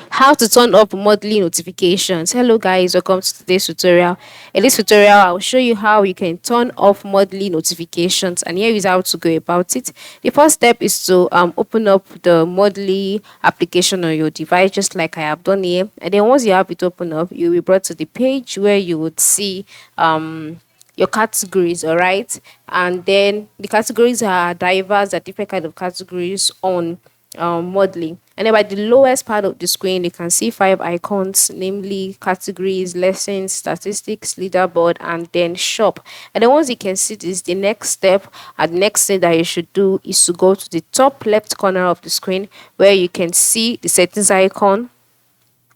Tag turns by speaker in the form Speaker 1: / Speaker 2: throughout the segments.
Speaker 1: How to turn off monthly notifications. Hello guys, welcome to today's tutorial. In this tutorial, I'll show you how you can turn off monthly notifications, and here is how to go about it. The first step is to open up the monthly application on your device, just like I have done here. And then once you have it open up, you'll be brought to the page where you would see your categories, all right. And then the categories are diverse, are different kind of categories on modeling. And then by the lowest part of the screen, you can see 5 icons, namely categories, lessons, statistics, leaderboard, and then shop. And then once you can see this, the next step and the next thing that you should do is to go to the top left corner of the screen where you can see the settings icon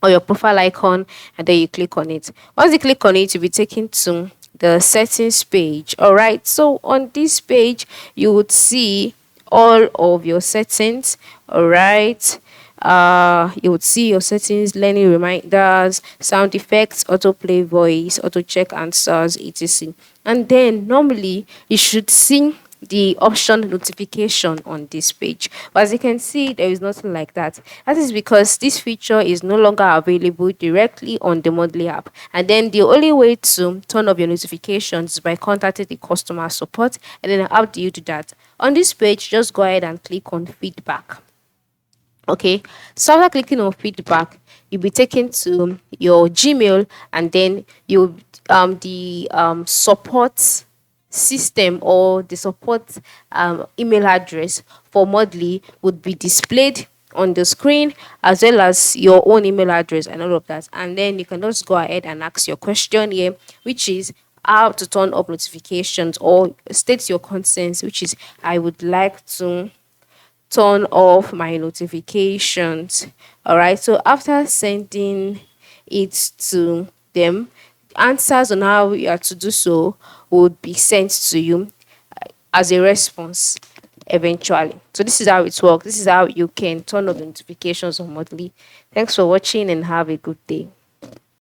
Speaker 1: or your profile icon, and then you click on it. Once you click on it, you'll be taken to the settings page. All right, so on this page you would see all of your settings. All right, you would see your settings, learning reminders, sound effects, autoplay voice, auto check answers, etc. And then normally you should see the option notification on this page, but as you can see, there is nothing like that. That is because this feature is no longer available directly on the Mondly app, and then the only way to turn off your notifications is by contacting the customer support. And then how do you do that? On this page, just go ahead and click on feedback. Okay, so after clicking on feedback, you'll be taken to your Gmail, and then you the support system or the support email address for Mondly would be displayed on the screen, as well as your own email address and all of that. And then you can just go ahead and ask your question here, which is how to turn up notifications, or state your concerns, which is I would like to turn off my notifications. All right, so after sending it to them, answers on how you are to do so would be sent to you as a response eventually. So this is how it works. This is how you can turn off the notifications on Monthly. Thanks for watching and have a good day.